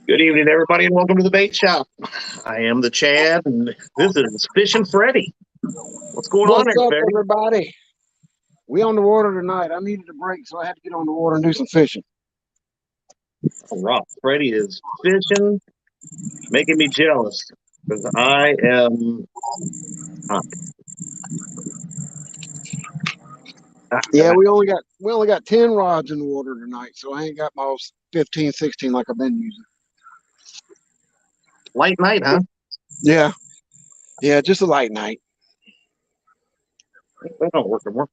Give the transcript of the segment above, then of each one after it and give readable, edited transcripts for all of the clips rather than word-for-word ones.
Good evening, everybody, and welcome to the bait shop. I am the Chad, and this is Fishing Freddy. What's going on What's there, up, Freddy? everybody? We on the water tonight. I needed a break, so I had to get on the water and do some fishing. All right, Freddy is fishing, making me jealous because I am. Uh, Yeah, we only got 10 rods in the water tonight, so I ain't got my 15, 16 like I've been using. Light night, huh? Yeah, yeah, just a light night. That don't work anymore.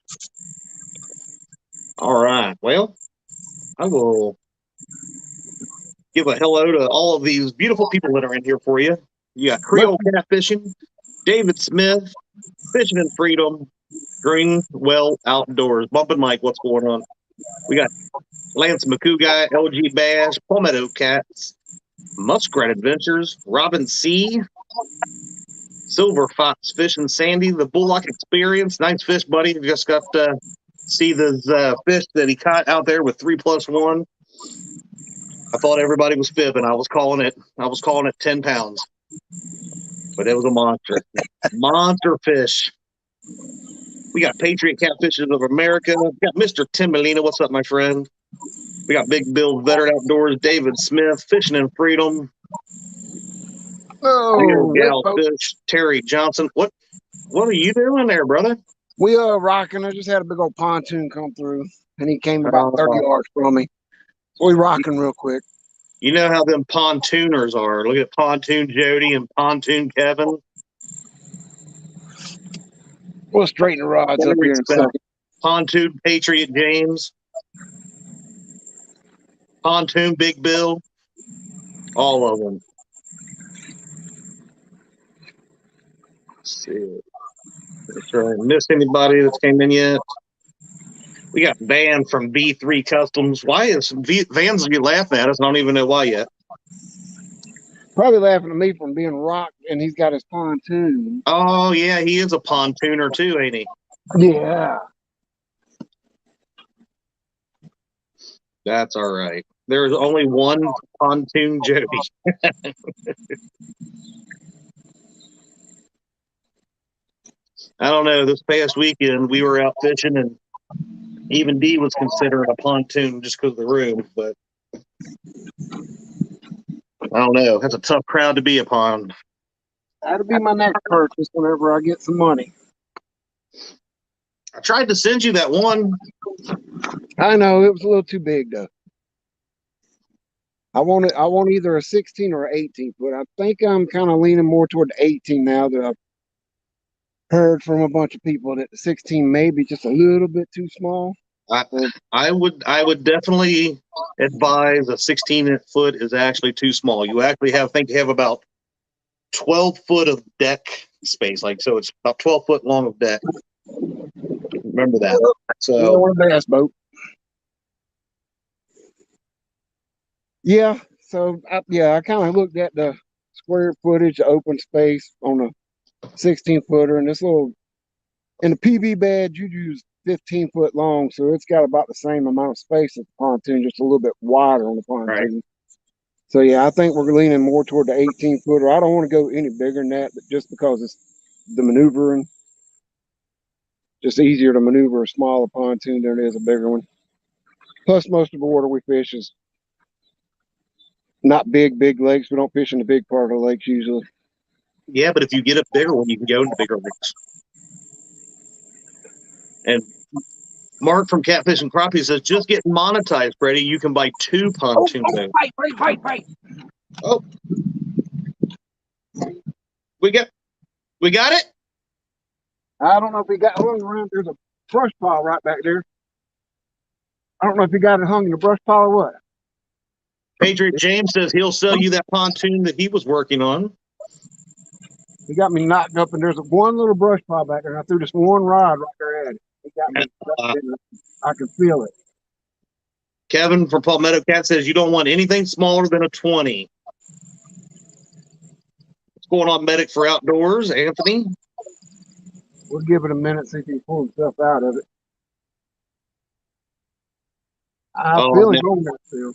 All right, well, I will give a hello to all of these beautiful people that are in here for you. You got But Creole Catfishing, David Smith, Fishing in Freedom, Green Well Outdoors. Bumping Mike, what's going on? We got Lance McCouguy, LG Bass, Palmetto Cats, Muskrat Adventures, Robin C., Silver Fox Fishing Sandy, the Bullock Experience. Nice fish, buddy. Just got to see this fish that he caught out there with 3+1. I thought everybody was fibbing. I was calling it 10 pounds, but it was a monster. Monster fish. We got Patriot Catfishes of America. We got Mr. Tim Molina. What's up, my friend? We got Big Bill Veteran Outdoors, David Smith, Fishing in Freedom, Real oh, wait, Gal folks. Fish, Terry Johnson. What are you doing there, brother? We rocking. I just had a big old pontoon come through, and he came about 30 Oh, yards from me. So we rocking real quick. you know how them pontooners are. Look at Pontoon Jody and Pontoon Kevin. We'll straighten the rods Any up here in a respect. second. Pontoon Patriot James, Pontoon Big Bill, all of them. Let's see. Make sure I didn't miss anybody that's came in yet. We got Van from V3 Customs. Why is Van's be laughing at us? I don't even know why yet. Probably laughing at me from being rocked, and he's got his pontoon. Oh yeah, he is a pontooner too, ain't he? Yeah. That's all right. There's only one pontoon Jody. I don't know. This past weekend we were out fishing, and even D was considering a pontoon just because of the room. But I don't know. That's a tough crowd to be upon. That'll be my next purchase whenever I get some money. I tried to send you that one. I know it was a little too big though. I want either a 16 or an 18 foot. I think I'm kind of leaning more toward the 18 now that I've heard from a bunch of people that the 16 may be just a little bit too small. I, I would definitely advise a 16-foot is actually too small. You actually think you have about 12 foot of deck space. Like so, it's about 12 foot long of deck. Remember that. Yeah, So one bass boat. Yeah. So I kind of looked at the square footage, the open space on a 16 footer, and this little in the PB bed you use 15-foot long, so it's got about the same amount of space as the pontoon, just a little bit wider on the all right. pontoon. So yeah, I think we're leaning more toward the 18 footer. I don't want to go any bigger than that, but just because it's the maneuvering, just easier to maneuver a smaller pontoon than it is a bigger one. Plus, most of the water we fish is not big lakes. We don't fish in the big part of the lakes usually. Yeah, but if you get a bigger one, you can go into bigger lakes. And Mark from Catfish and Crappie says, just get monetized, Freddie. You can buy 2 pontoon boats. Fight. Oh, we got it. I don't know if we got hung around. There's a brush pile right back there. I don't know if you got it hung in the brush pile or what. Patriot James says he'll sell you that pontoon that he was working on. He got me knocked up, and there's one little brush pile back there. And I threw just one rod right there at it. He got me. I can feel it. Kevin from Palmetto Cat says you don't want anything smaller than a 20. What's going on, Medic for Outdoors, Anthony? We'll give it a minute, see if he can pull himself out of it. I feel him going there still.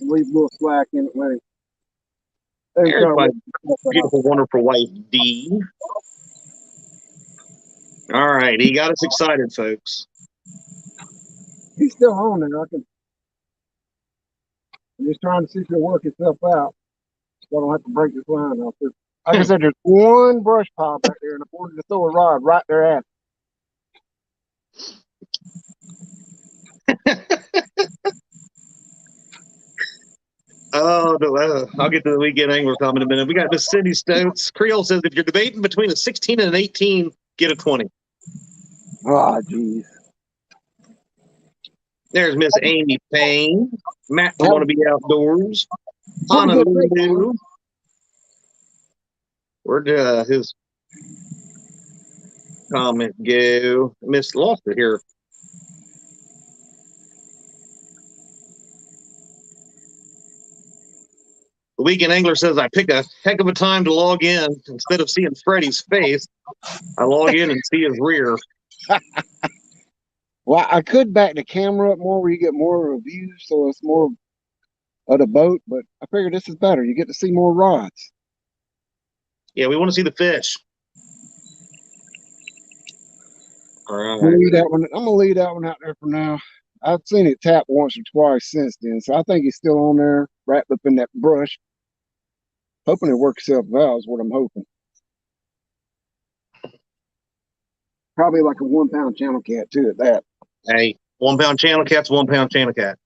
leave a little slack in it when they There's try to my work stuff out. beautiful, wonderful wife, Dee. All right, he got us excited, folks. He's still on there. I'm just trying to see if it'll work itself out. So I don't have to break this line out there. Like I said, there's one brush pile back there, and I wanted to throw a rod right there at Oh, no, I'll get to the weekend angler comment in a minute. We got Miss Cindy Stokes. Creole says if you're debating between a 16 and an 18, get a 20. Oh, geez. There's Miss Amy Payne. Matt from Want to Be Outdoors. Pretty good bait, Honolulu. Where'd his comment go? Miss lost it here. The Weekend Angler says I pick a heck of a time to log in. Instead of seeing Freddie's face, I log in and see his rear. Well, I could back the camera up more where you get more reviews, so it's more of the boat, but I figure this is better. You get to see more rods. Yeah, we want to see the fish. All right. I'm gonna leave that one out there for now. I've seen it tap once or twice since then, so I think he's still on there, wrapped up in that brush. Hoping it works itself out is what I'm hoping. Probably like a 1 pound channel cat too at that. Hey, 1 pound channel cat's 1 pound channel cat.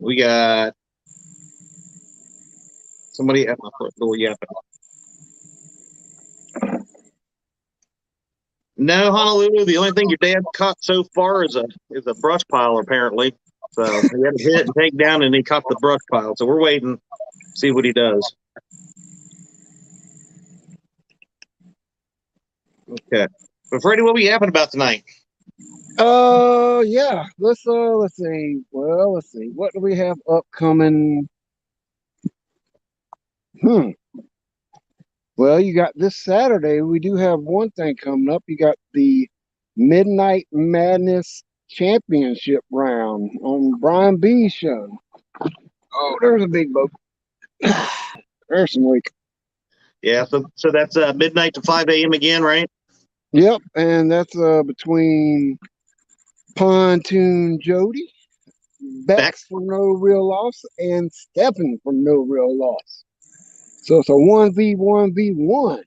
We got somebody at my front door yapping. No, Honolulu. The only thing your dad caught so far is a brush pile, apparently. So he had to hit and take down, and he caught the brush pile. So we're waiting, see what he does. Okay. But Freddie, what are we yapping about tonight? Yeah. Let's see. Well, let's see. What do we have upcoming? Well, you got this Saturday. We do have one thing coming up. You got the Midnight Madness Championship round on Brian B's show. Oh, there's a big boat. There's some leak. Yeah, so that's midnight to 5 a.m. again, right? Yep, and that's between Pontoon Jody, Bex from No Real Loss, and Stephen from No Real Loss. So it's a 1v1v1.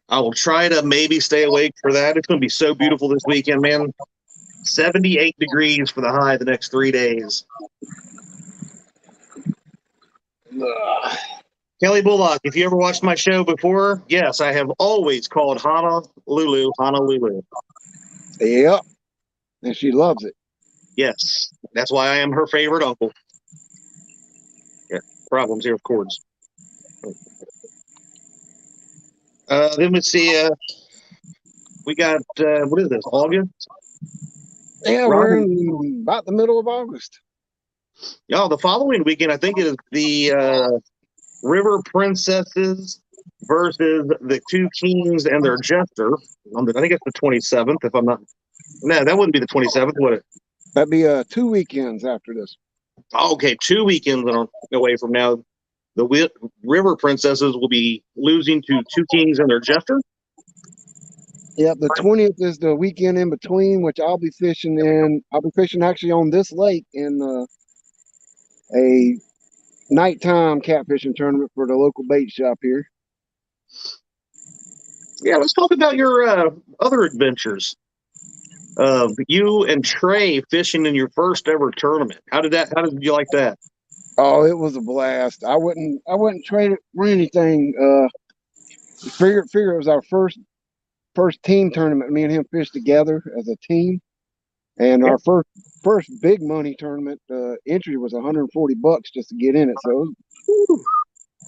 I will try to maybe stay awake for that. It's going to be so beautiful this weekend, man. 78 degrees for the high the next 3 days. Kelly Bullock, if you ever watched my show before, yes, I have always called Honolulu, Honolulu. Yep, and she loves it. Yes, that's why I am her favorite uncle. Yeah, problems here, of course. Then let's see. We got, what is this, August? Yeah, we're in about the middle of August. Oh, the following weekend, I think, is the River Princesses versus the Two Kings and their Jester. I think it's the 27th, if I'm not. No, that wouldn't be the 27th, would it? That'd be 2 weekends after this. Okay, 2 weekends away from now. The River Princesses will be losing to Two Kings and their Jester. Yep, the 20th is the weekend in between, which I'll be fishing in. I'll be fishing actually on this lake in a nighttime catfishing tournament for the local bait shop here. Yeah, let's talk about your other adventures. You and Trey fishing in your first ever tournament. How did you like that? Oh, it was a blast. I wouldn't trade it for anything. Figure it was our first team tournament. Me and him fished together as a team, and our first big money tournament entry was $140 just to get in it. So it was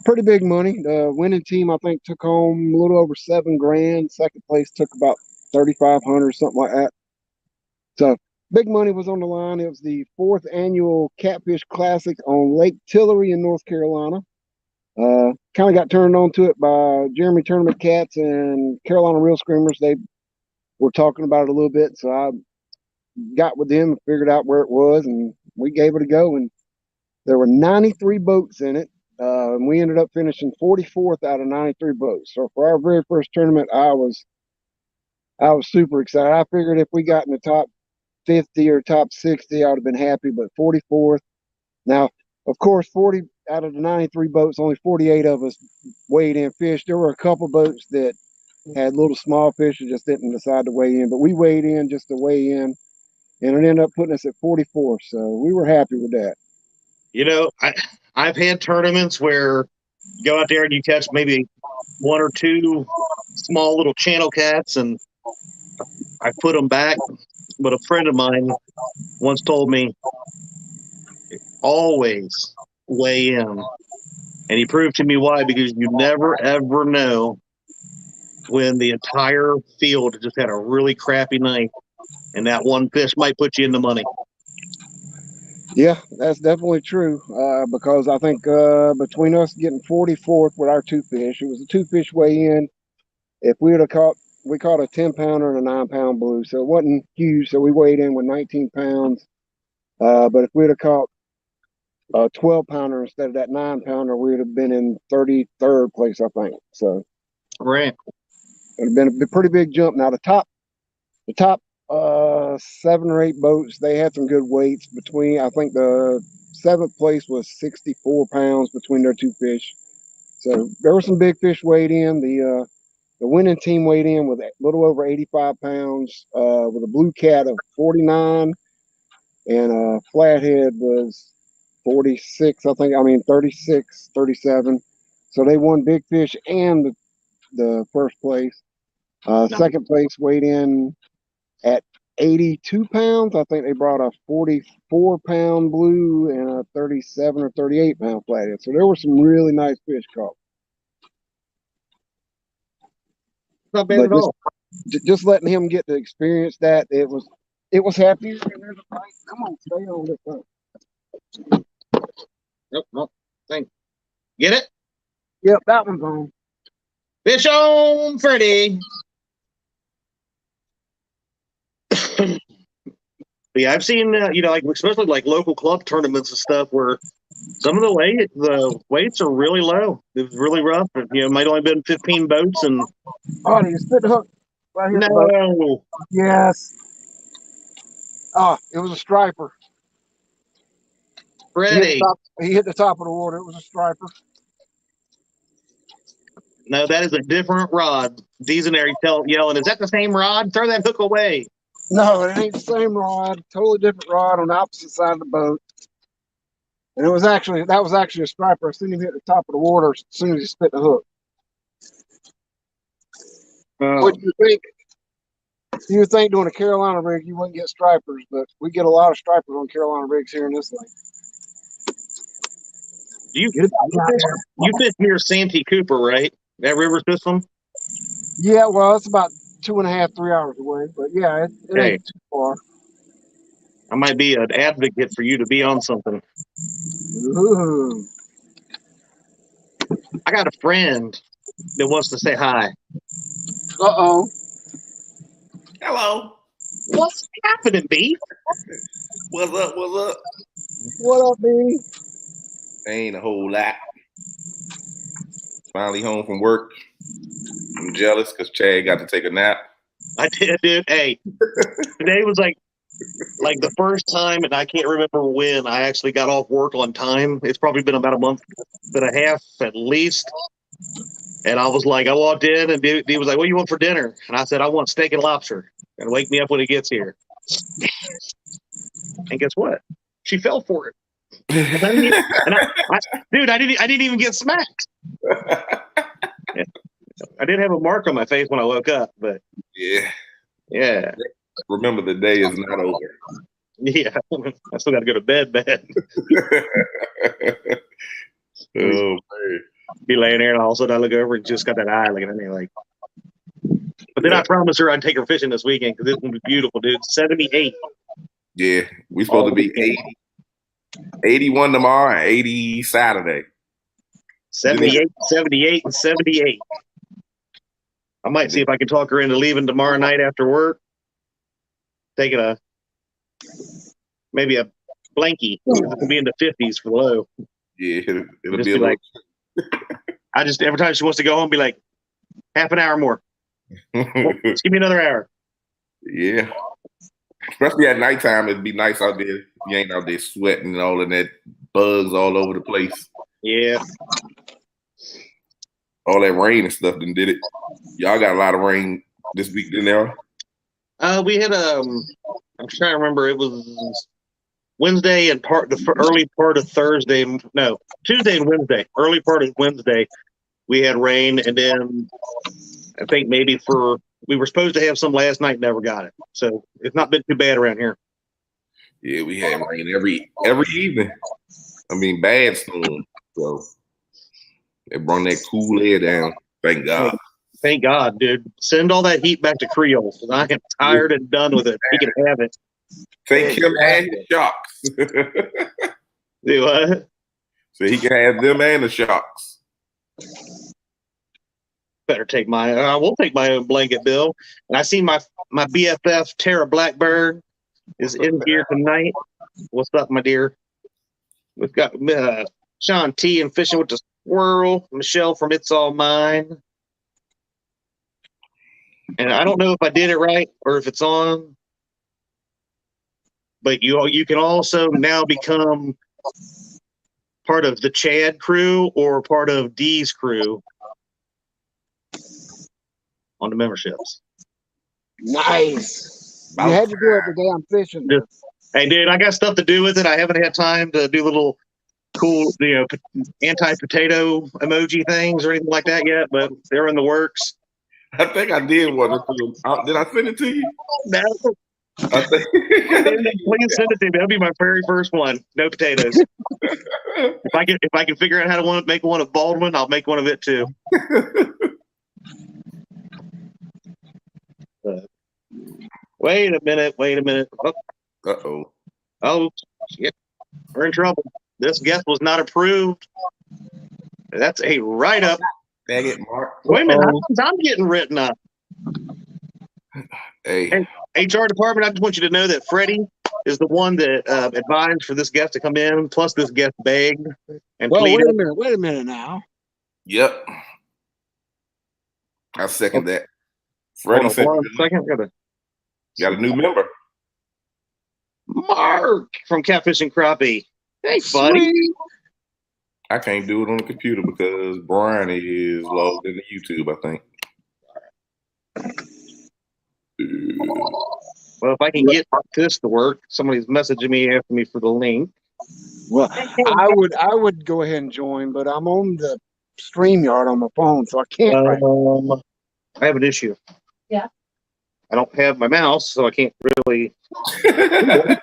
pretty big money. The winning team, I think, took home a little over $7,000. Second place took about 3,500, something like that. So big money was on the line. It was the 4th annual Catfish Classic on Lake Tillery in North Carolina. Kind of got turned on to it by Jeremy Tournament Cats and Carolina Real Screamers. They were talking about it a little bit, so I got with them and figured out where it was, and we gave it a go. And there were 93 boats in it. And we ended up finishing 44th out of 93 boats. So for our very first tournament, I was super excited. I figured if we got in the top 50 or top 60, I would have been happy. But 44th. Now, of course, 40 out of the 93 boats, only 48 of us weighed in fish. There were a couple boats that had little small fish and just didn't decide to weigh in. But we weighed in just to weigh in, and it ended up putting us at 44th. So we were happy with that. You know, I've had tournaments where you go out there and you catch maybe one or two small little channel cats, and I put them back. But a friend of mine once told me, always weigh in. And he proved to me why, because you never, ever know when the entire field just had a really crappy night, and that one fish might put you in the money. Yeah, that's definitely true. Because I think between us getting 44th with our two fish, it was a two fish weigh in. If we would have caught, we caught a 10-pounder and a 9-pound blue, so it wasn't huge. So we weighed in with 19 pounds. But if we'd have caught a 12-pounder instead of that 9-pounder, we would have been in 33rd place, I think. So right, it would have been a pretty big jump. Now the top 7 or 8 boats, they had some good weights. Between, I think the 7th place was 64 pounds between their two fish. So there were some big fish weighed in. The winning team weighed in with a little over 85 pounds, with a blue cat of 49, and a flathead was 46, I think. I mean 36, 37. So they won big fish and the first place. Second place weighed in at 82 pounds. I think they brought a 44-pound blue and a 37 or 38-pound flathead. So there were some really nice fish caught. not bad at all. Just letting him get to experience that, it was happy. Come on, stay on this one. Nope. Thank. Get it? Yep, that one's on. Fish on, Freddy. Yeah, I've seen like especially like local club tournaments and stuff where some of the weights are really low. It was really rough. It might only been 15 boats, and Oh, you spit the hook right here. no. Yes. Oh, it was a striper. Freddy. He hit the top of the water. It was a striper. No, that is a different rod. Deezenary yelling, "Is that the same rod? Throw that hook away." No, it ain't the same rod. Totally different rod on the opposite side of the boat. And that was actually a striper. I seen him hit the top of the water as soon as he spit the hook. What do you think? You would think doing a Carolina rig you wouldn't get stripers, but we get a lot of stripers on Carolina rigs here in this lake. You fish near Santee Cooper, right? That river system? Yeah, well, it's about 2.5, 3 hours away, but yeah, it ain't too far. I might be an advocate for you to be on something. Ooh. I got a friend that wants to say hi. Uh-oh. Hello. What's happening, B? What's up? What's up? What up, B? Ain't a whole lot. Finally home from work. I'm jealous because Chad got to take a nap. I did, dude. Hey, today was like the first time, and I can't remember when I actually got off work on time. It's probably been about a month and a half at least. And I was like, I walked in, and he was like, "What do you want for dinner?" And I said, "I want steak and lobster." And wake me up when he gets here. And guess what? She fell for it. I didn't even get smacked. I did have a mark on my face when I woke up, but yeah. Remember, the day is not over. Yeah, I still got to go to bed. Oh man. Be laying there, and all of a sudden I look over and just got that eye looking at me like. But then I promised her I'd take her fishing this weekend because it's gonna be beautiful, dude. 78. Yeah, we supposed to be 80, 81 tomorrow, and 80 Saturday. 78, 78, and 78. I might see if I can talk her into leaving tomorrow night after work, taking a maybe a blankie. It'll be in the 50s for low. Yeah, it'll Just be a be little. like, every time she wants to go home, be like, half an hour more. Just give me another hour. Yeah. Especially at nighttime, it'd be nice out there. You ain't out there sweating and all of that bugs all over the place. Yeah. All that rain and stuff done did it. Y'all got a lot of rain this week, didn't y'all? We had I'm trying to remember. It was Wednesday and early part of Thursday. No, Tuesday and Wednesday. Early part of Wednesday, we had rain, and then I think maybe we were supposed to have some last night, never got it. So it's not been too bad around here. Yeah, we had rain every evening. I mean, bad storm. So it brought that cool air down. Thank God. Thank God, dude. Send all that heat back to Creole, because I am tired and done with it. He can have it. Take him and his shocks. Do what? So he can have them and the shocks. Better take I will take my own blanket, Bill. And I see my BFF Tara Blackbird is in here tonight. What's up, my dear? We've got Sean T and Fishing with the Squirrel, Michelle from It's All Mine. And I don't know if I did it right or if it's on, but you can also now become part of the Chad crew or part of Dee's crew on the memberships. Nice. You had to do it the day I'm fishing. Hey, dude, I got stuff to do with it. I haven't had time to do little cool, anti-potato emoji things or anything like that yet, but they're in the works. I think I did one. Did I send it to you? No. I think. Please send it to me. That'll be my very first one. No potatoes. If I can figure out how to make one of Baldwin, I'll make one of it too. Wait a minute. Uh-oh. Oh, shit. We're in trouble. This guest was not approved. That's a write-up. Dang it, Mark. Wait a minute. I'm getting written up. Hey, HR department, I just want you to know that Freddie is the one that advised for this guest to come in, plus this guest begged and pleaded. Wait a minute now. Yep. I second that. Freddie said, got a new member. Mark from Catfish and Crappie. Hey, buddy. Sweet. I can't do it on the computer because Brian is logged into YouTube, I think. Well, if I can get this to work, somebody's messaging me asking me for the link. Well, I would go ahead and join, but I'm on the StreamYard on my phone, so I can't. I have an issue. Yeah. I don't have my mouse, so I can't really. I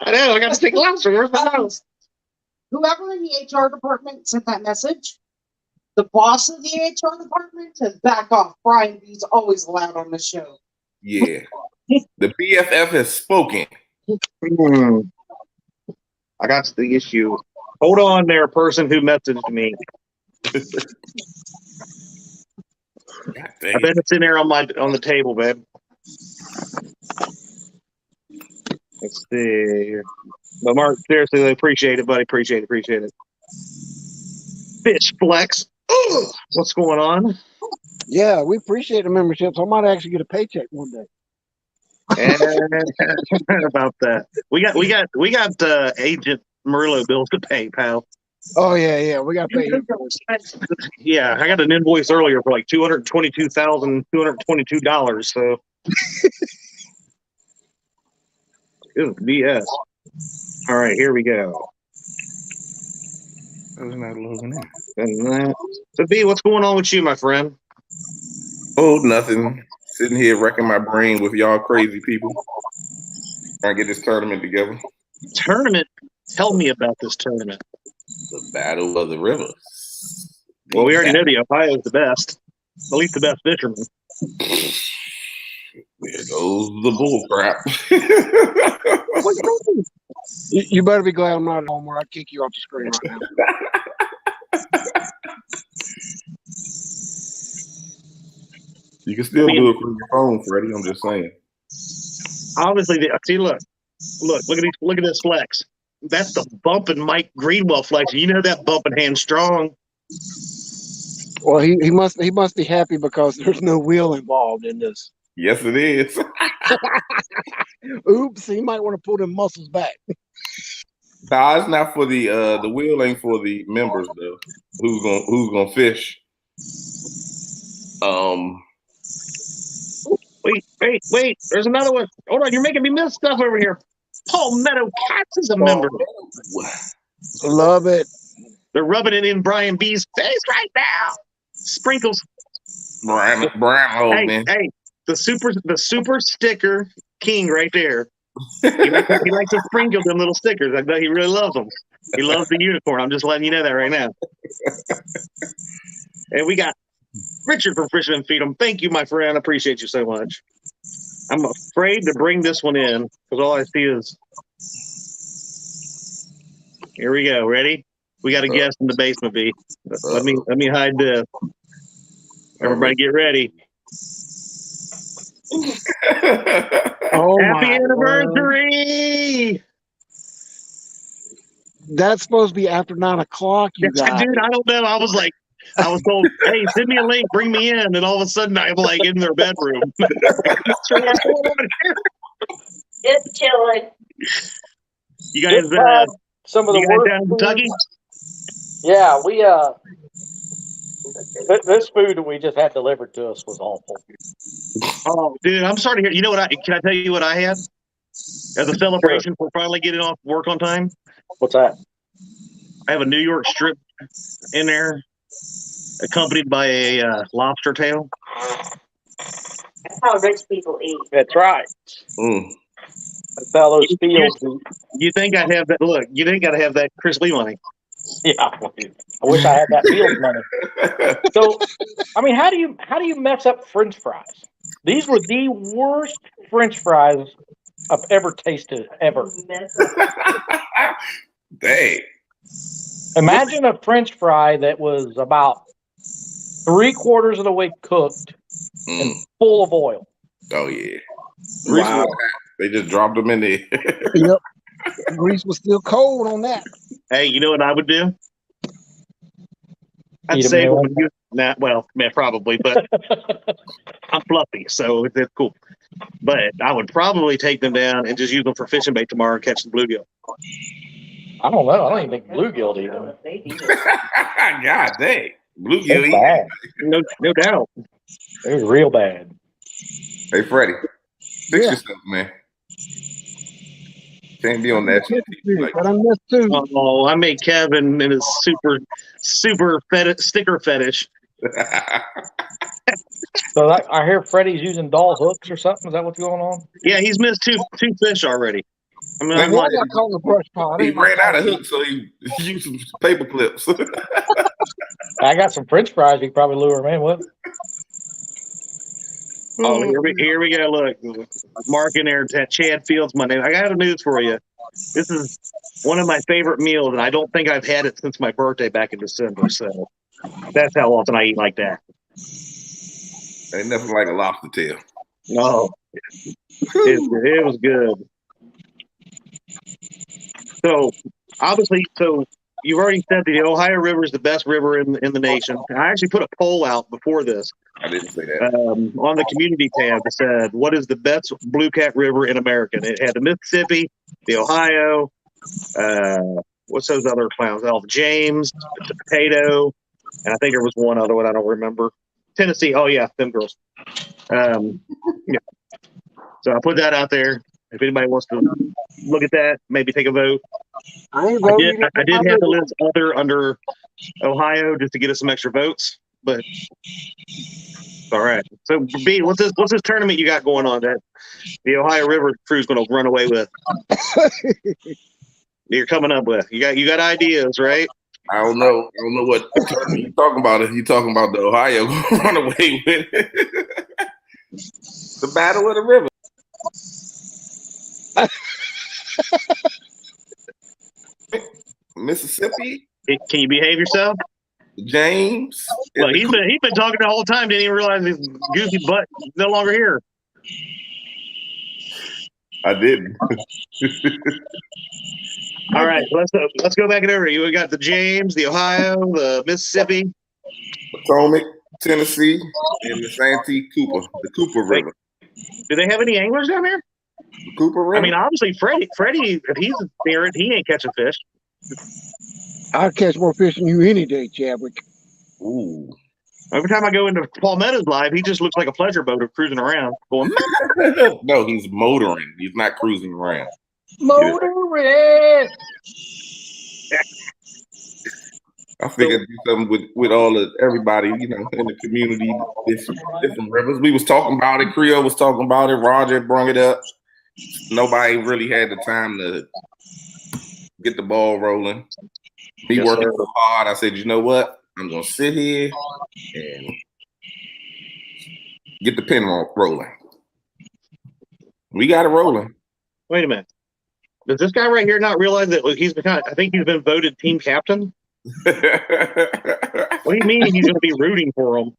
know. I got to take lobster. Where's my mouse? Whoever in the HR department sent that message, the boss of the HR department says back off. Brian B's always allowed on the show. Yeah. The BFF has spoken. I got the issue. Hold on there, person who messaged me. I bet it's in there on the table, babe. Let's see. But Mark, seriously, I appreciate it, buddy. Appreciate it. Fish Flex. Ugh. What's going on? Yeah, we appreciate the memberships. I might actually get a paycheck one day. About that. We got Agent Murillo bills to pay, pal. Oh yeah, we got to pay. Yeah, I got an invoice earlier for like $222,222. So it was BS. All right, here we go. So B, what's going on with you, my friend? Oh, nothing. Sitting here wrecking my brain with y'all crazy people. Trying to get this tournament together. Tournament? Tell me about this tournament. The Battle of the Rivers. Well, we already know the Ohio's the best. At least the best fisherman. There goes the bull crap. You better be glad I'm not at home, or I'd kick you off the screen right now. You can still do it from your phone, Freddie. I'm just saying. Obviously, see, look at this flex. That's the bumping Mike Greenwell flex. You know that bumping hand strong. Well, he must be happy because there's no wheel involved in this. Yes, it is. Oops, he might want to pull them muscles back. Nah, it's not for the wheel ain't for the members though. Who's gonna fish? Wait. There's another one. Hold on, you're making me miss stuff over here. Palmetto Cats is a member. Love it. They're rubbing it in Brian B's face right now. Sprinkles. Brian, man. Hey, the super sticker king right there. He likes to sprinkle them little stickers. I know he really loves them. He loves the unicorn. I'm just letting you know that right now. And we got Richard from Fisherman Freedom. Thank you, my friend. I appreciate you so much. I'm afraid to bring this one in because all I see is. Here we go. Ready? We got a guest in the basement, B. Let me hide this. Everybody get ready. Oh, Happy my anniversary! Word. That's supposed to be after 9 o'clock, you guys. Dude, I don't know. I was told, hey, send me a link, bring me in, and all of a sudden I'm like in their bedroom. So what's going on here? Just chilling. You guys, some of the you guys worst down in Kentucky? Yeah, we this food that we just had delivered to us was awful. Oh, dude, I'm sorry to hear. You know what? Can I tell you what I had as a celebration for finally getting off work on time? What's that? I have a New York strip in there, accompanied by a lobster tail. That's how rich people eat. That's right. That's how those fields eat. You think I'd have that? Look, you think I'd have that Chris Lee money? Yeah, I wish I had that field money. So, I mean, how do you mess up French fries? These were the worst French fries I've ever tasted, ever. Dang. Imagine a French fry that was about 3/4 of the way cooked and full of oil. Oh yeah. Wow. They just dropped them in there. Yep. Grease was still cold on that. Hey, you know what I would do? I'd Eat 'em save raw. them. Well, man, probably, but I'm fluffy, so it's cool. But I would probably take them down and just use them for fishing bait tomorrow and catch the bluegill. I don't know. I don't even think bluegill eat them. God dang. Bluegill. It's bad. No doubt. It was real bad. Hey, Freddie. Fix yourself, man. Can't be on that shit. But I missed too. Oh, I made Kevin and his super sticker fetish. So I hear Freddie's using doll hooks or something. Is that what's going on? Yeah, he's missed two fish already. I mean, I got caught in the brush pile. He ran out of hooks, so he used some paper clips. I got some French fries. You could probably lure him in with. Oh, here we go. Look, Mark in there. Chad Fields, my name. I got news for you. This is one of my favorite meals, and I don't think I've had it since my birthday back in December. So that's how often I eat like that. Ain't nothing like a lobster tail. No, it was good. So obviously, you've already said the Ohio River is the best river in the nation. I actually put a poll out before this. I didn't say that. On the community tab that said, what is the best blue cat river in America? And it had the Mississippi, the Ohio, what's those other clowns? The James, the Potato, and I think there was one other one I don't remember. Tennessee. Oh yeah, them girls. Yeah. So I put that out there. If anybody wants to look at that, maybe take a vote. I did have to list other under Ohio just to get us some extra votes, but all right. So B, what's this tournament you got going on that the Ohio River crew's going to run away with? You're coming up with. You got ideas, right? I don't know what you're talking about. If you're talking about the Ohio run away with it. The Battle of the River. Mississippi. Can you behave yourself? James. Well, he's been talking the whole time. Didn't even realize his goofy butt is no longer here. I didn't. All right, let's go back in order. You got the James, the Ohio, the Mississippi. Potomac, Tennessee, and the Santee Cooper, the Cooper River. Do they have any anglers down there? The Cooper River. I mean, obviously, Freddie, if he's near it, he ain't catching fish. I'll catch more fish than you any day, Chadwick. Ooh. Every time I go into Palmetto's live, he just looks like a pleasure boat cruising around. Going, No, he's motoring. He's not cruising around. Motoring. I figured do something with all of everybody, you know, in the community, different rivers. We was talking about it. Creole was talking about it. Roger brought it up. Nobody really had the time to get the ball rolling. Me Yes, working sir. so hard, I said, you know what? I'm gonna sit here and get the pin rolling. We got it rolling. wait a minute. Does this guy right here not realize that I think he's been voted team captain? What do you mean he's going to be rooting for him?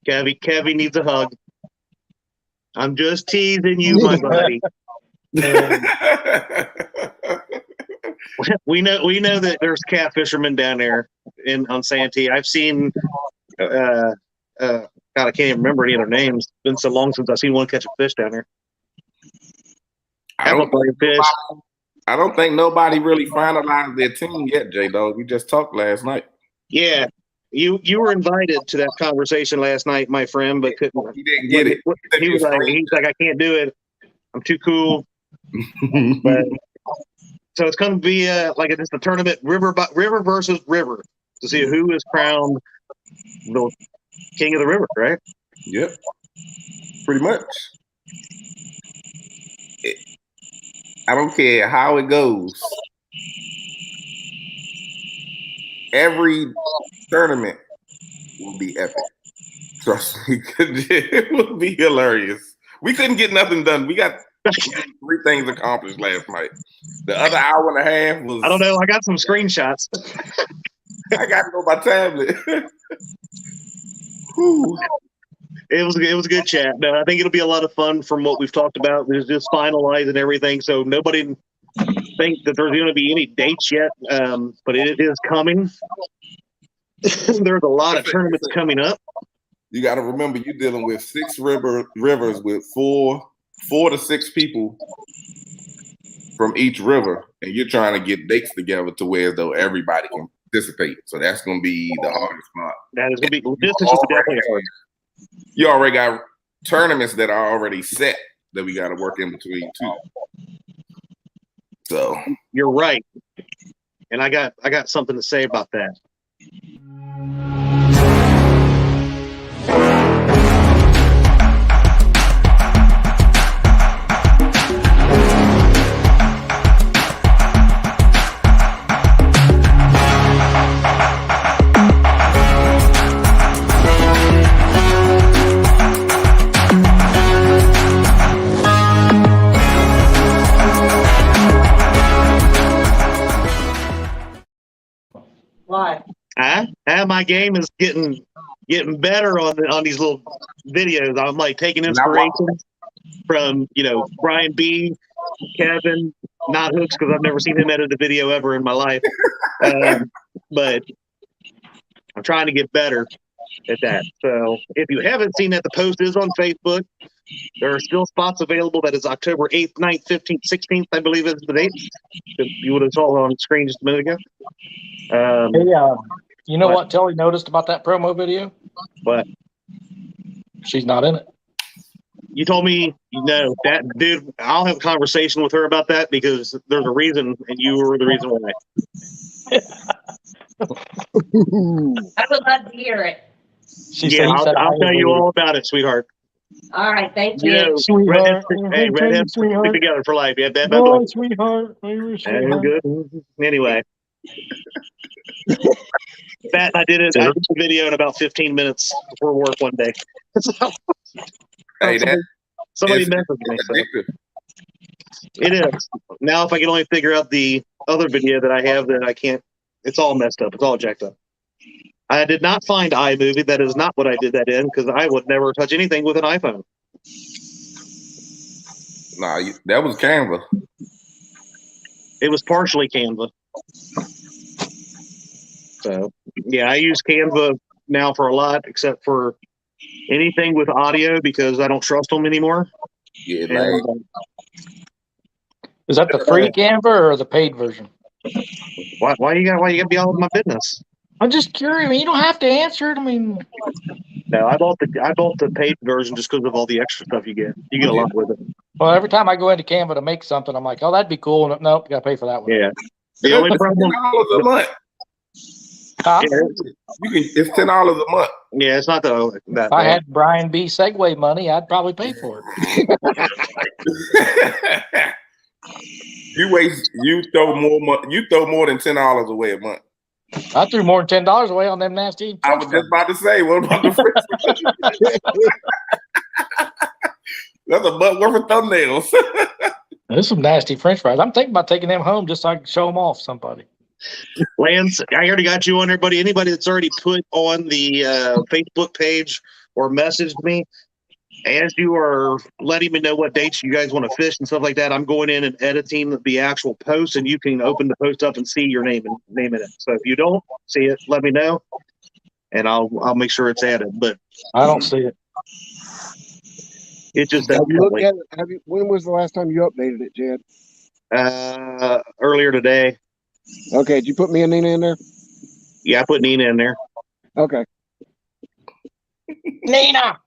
Kevy needs a hug. I'm just teasing you, my buddy. We know that there's cat fishermen down there on Santee. I've seen God, I can't even remember any of their names. It's been so long since I've seen one catch a fish down there. I don't think nobody really finalized their team yet, J-Dog. We just talked last night. Yeah. You were invited to that conversation last night, my friend, but couldn't. He didn't get it. He's like, I can't do it. I'm too cool. But so it's going to be just a tournament, river versus river, to see who is crowned the king of the river, right? Yep, pretty much. I don't care how it goes. Every tournament will be epic. Trust me, it will be hilarious. We couldn't get nothing done. We got 3 things accomplished last night. The other hour and a half was. I don't know. I got some screenshots. I got it on my tablet. It was a good chat. No, I think it'll be a lot of fun from what we've talked about. There's just finalizing everything, so nobody think that there's going to be any dates yet, but it is coming. There's a lot of tournaments coming up. You got to remember, you're dealing with 6 rivers with 4 to 6 people from each river, and you're trying to get dates together to where as though everybody can participate. So that's going to be the hardest part. That is going to be logistics. Will be definitely hard. You already got tournaments that are already set that we got to work in between too. So you're right, and I got something to say about that. Why? My game is getting better on these little videos. I'm like taking inspiration from Brian B, Kevin, not Hooks, because I've never seen him edit a video ever in my life. But I'm trying to get better at that. So if you haven't seen that, the post is on Facebook. There are still spots available. That is October 8th, 9th, 15th, 16th, I believe is the date. You would have saw on screen just a minute ago. You know what Telly noticed about that promo video? What? She's not in it. You told me, that dude, I'll have a conversation with her about that because there's a reason, and you were the reason why. I would love to hear it. I'll tell you all about it, sweetheart. All right, thank you. Sweetheart. Redheads stick together for life. Yeah, Oh, sweetheart. Good. Anyway. That I did the video in about 15 minutes before work one day. Hey, somebody messaged me. So. It is. Now if I can only figure out the other video that I have that I can't, it's all messed up. It's all jacked up. I did not find iMovie. That is not what I did that in because I would never touch anything with an iPhone. Nah, that was Canva. It was partially Canva. So, yeah, I use Canva now for a lot, except for anything with audio because I don't trust them anymore. Yeah, And, Is that the free Canva or the paid version? why you gotta be all in my business? I'm just curious. I mean, you don't have to answer it. I mean, No, I bought the paid version just because of all the extra stuff you get. You get a lot with it. well, every time I go into Canva to make something, I'm like, oh, that'd be cool. And nope, got to pay for that one. Yeah. The only it's problem. $10 a month. Huh? It's $10 a month. Yeah, it's not that. If I had Brian B. Segway money, I'd probably pay for it. You throw more than $10 away a month. I threw more than $10 away on them nasty. I was just about to say, what about the French? That's a butt worth of thumbnails. There's some nasty French fries. I'm thinking about taking them home just so I can show them off to somebody. Lance, I already got you on there, buddy. Anybody that's already put on the Facebook page or messaged me, as you are letting me know what dates you guys want to fish and stuff like that, I'm going in and editing the actual post, and you can open the post up and see your name in it. So if you don't see it, let me know, and I'll make sure it's added. But I don't see it. It just Have you looked at it? When was the last time you updated it, Jed? earlier today. Okay, did you put me and Nina in there? Yeah, I put Nina in there. Okay. Nina.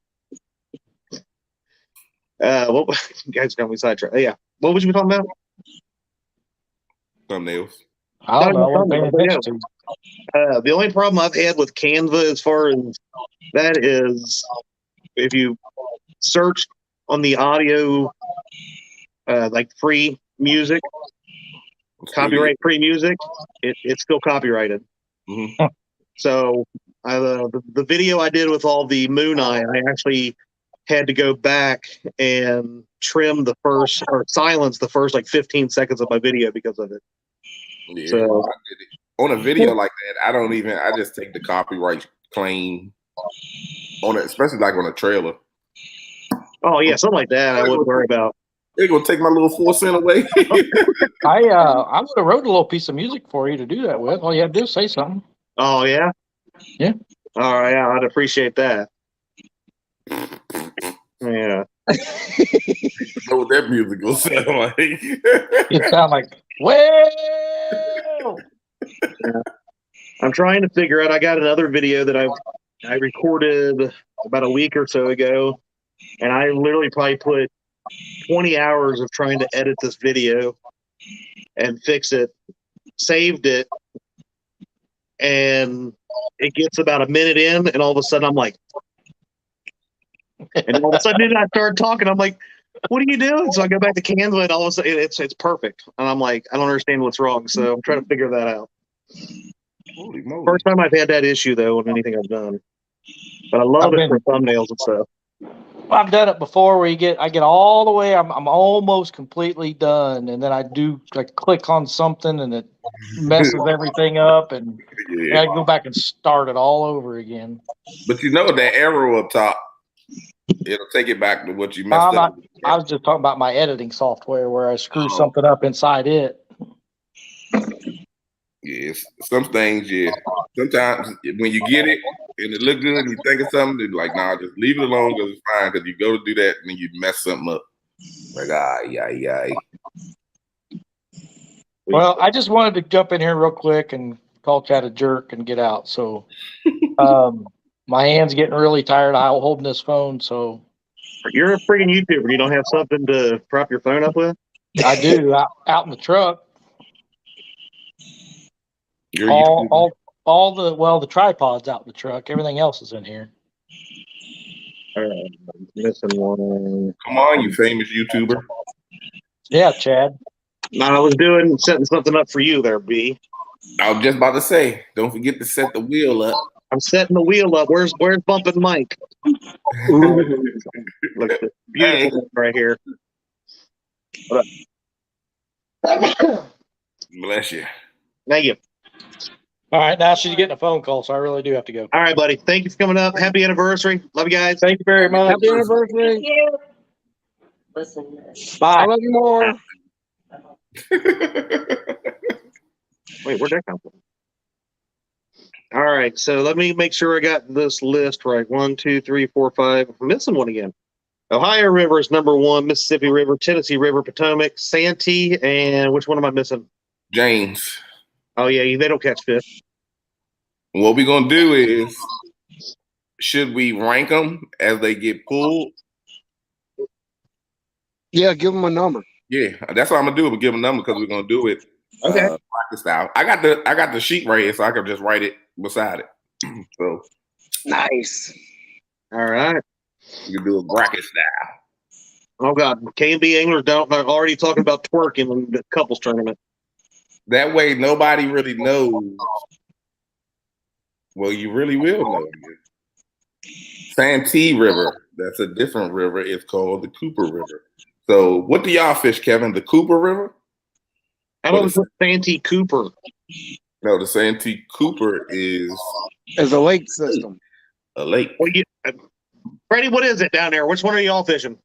What you guys got me sidetracked? Yeah, what was you talking about? Thumbnails. I don't know. I wasn't paying attention to. The only problem I've had with Canva as far as that is, if you search on the audio, like free music, copyright-free music, it's still copyrighted. Mm-hmm. So the video I did with all the Moon Eye, I actually had to go back and trim the first or silence the first like 15 seconds of my video because of it. Yeah, So on a video like that, I just take the copyright claim on it, especially like on a trailer. oh yeah, something like that I wouldn't worry about. They're gonna take my little 4 cent away. I would have wrote a little piece of music for you to do that with. All you have to do is say something. Oh yeah? Yeah. All right, yeah, I'd appreciate that. Yeah. Know what that music will sound like. You sound like, well. Yeah. I'm trying to figure out. I got another video that I recorded about a week or so ago, and I literally probably put 20 hours of trying to edit this video and fix it, saved it, and it gets about a minute in, and all of a sudden I'm like, and all of a sudden I started talking. I'm like, what are you doing? So I go back to Canva, and all of a sudden it's perfect. And I'm like, I don't understand what's wrong. So I'm trying to figure that out. Holy moly. First time I've had that issue though on anything I've done, but I love it for thumbnails and stuff. I've done it before where I get all the way, I'm almost completely done, and then I do like click on something and it messes everything up, and I go back and start it all over again. But you know that arrow up top, it'll take it back to what you messed up. I was just talking about my editing software where I screw something up inside it. Yes, some things, yeah. Sometimes when you get it and it look good and you think of something, you're like, nah, just leave it alone because it's fine. Because you go to do that and then you mess something up. Like, Well, I just wanted to jump in here real quick and call Chad a jerk and get out. So my hand's getting really tired of holding this phone. So you're a freaking YouTuber. You don't have something to prop your phone up with? I do out in the truck. All the tripod's out in the truck. Everything else is in here. Missing one. Come on, you famous YouTuber. Yeah, Chad. No, I was setting something up for you there, B. I was just about to say, don't forget to set the wheel up. I'm setting the wheel up. Where's Bumpin' Mike? Look, beautiful right here. Bless you. Thank you. All right, now she's getting a phone call, so I really do have to go. All right, buddy. Thank you for coming up. Happy anniversary. Love you guys. Thank you very much. Happy anniversary. Thank you. Listen. I Bye. love you more. Wait, where'd that come from? All right, so let me make sure I got this list right. 1, 2, 3, 4, 5. I'm missing one again. Ohio River is number 1. Mississippi River, Tennessee River, Potomac, Santee, and which one am I missing? James. Oh yeah, they don't catch fish. What we're gonna do is, should we rank them as they get pulled? Yeah, give them a number. Yeah, that's what I'm gonna do. We'll give them a number because we're gonna do it Okay. bracket style. I got the sheet right here, so I can just write it beside it. So Nice. All right. you can do a bracket style. Oh God, K&B anglers don't are already talking about twerking in the couples tournament. That way, nobody really knows. Well, you really will know. Santee River, that's a different river. It's called the Cooper River. So, what do y'all fish, Kevin? The Cooper River? How about the Santee Cooper? No, the Santee Cooper is As a lake system. a lake. Well, Freddie, what is it down there? Which one are y'all fishing?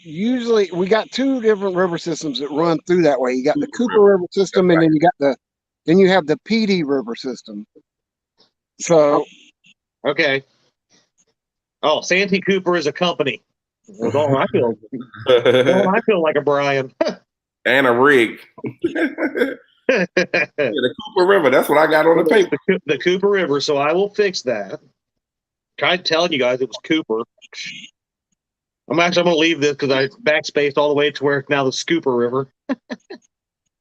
Usually we got 2 different river systems that run through that way. You got the Cooper River system, and then you have the PD River system. So Okay. Oh, Santee Cooper is a company. Well, don't I feel like a Brian. And a rig. Yeah, the Cooper River. That's what I got on the paper. The Cooper River. So I will fix that. Tried telling you guys it was Cooper. I'm going to leave this because I backspaced all the way to where it's now the Scooper River.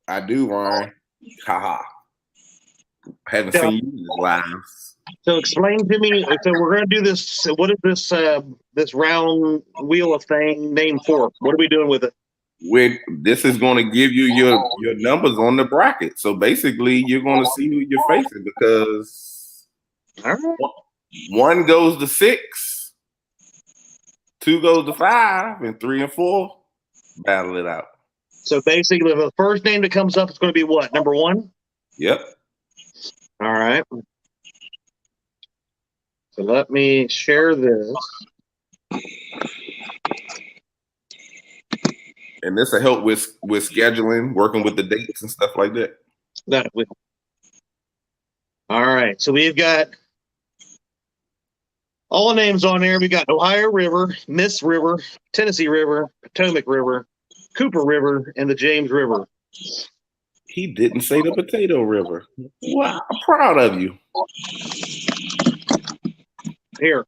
I do, Ryan. Haha. Haven't seen you in this live. So explain to me. So we're going to do this. So what is this this round wheel of thing named for? What are we doing with it? This is going to give you your numbers on the bracket. So basically, you're going to see who you're facing because All right. 1 goes to 6, 2 goes to 5, and 3 and 4 battle it out. So basically, the first name that comes up is going to be what? Number 1? Yep. All right. So let me share this. And this will help with scheduling, working with the dates and stuff like that. All right. So we've got all the names on there. We got Ohio River, Miss River, Tennessee River, Potomac River, Cooper River, and the James River. He didn't say the Potato River. Wow, I'm proud of you. Here.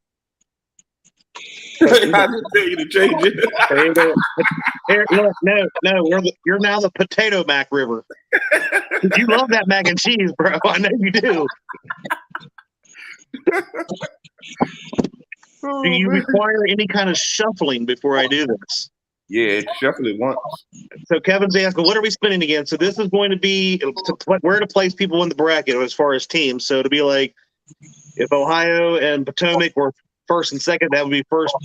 I didn't tell you to change it. There you go. Here, look, no, you're now the Potato Mac River. You love that mac and cheese, bro. I know you do. Do you require any kind of shuffling before I do this? Yeah, shuffle it once. So Kevin's asking, what are we spinning again? So this is going to be where to place people in the bracket as far as teams. So to be like, if Ohio and Potomac were first and second, that would be first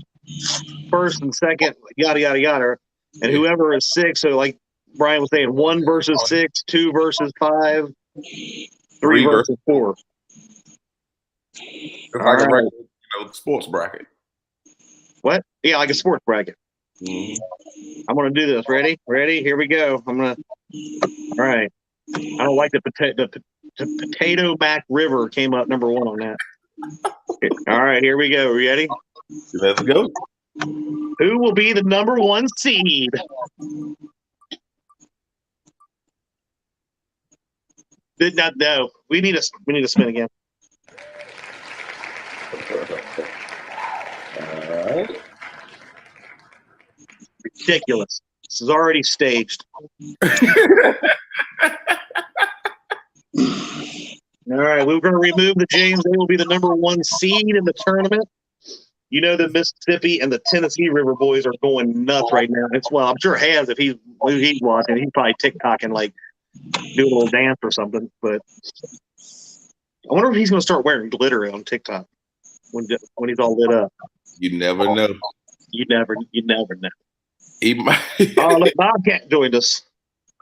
and second, yada yada yada. And whoever is 6, so like Brian was saying, 1 versus 6, 2 versus 5, 3 versus 4. It's like a regular, sports bracket. What? Yeah, like a sports bracket. Mm-hmm. I'm gonna do this. Ready? Here we go. All right. I don't like the Potato Mac River came up number 1 on that. All right, here we go. Ready? Let's go. Who will be the number 1 seed? Did not know. We need to spin again. All right. Ridiculous. This is already staged. All right, we're going to remove the James. They will be the number 1 seed in the tournament. You know the Mississippi and the Tennessee River boys are going nuts right now. I'm sure Has, if he's watching, he's probably TikToking, like do a little dance or something. But I wonder if he's going to start wearing glitter on TikTok when he's all lit up. You never know. You never know. He might. Oh, look, Bobcat joined us.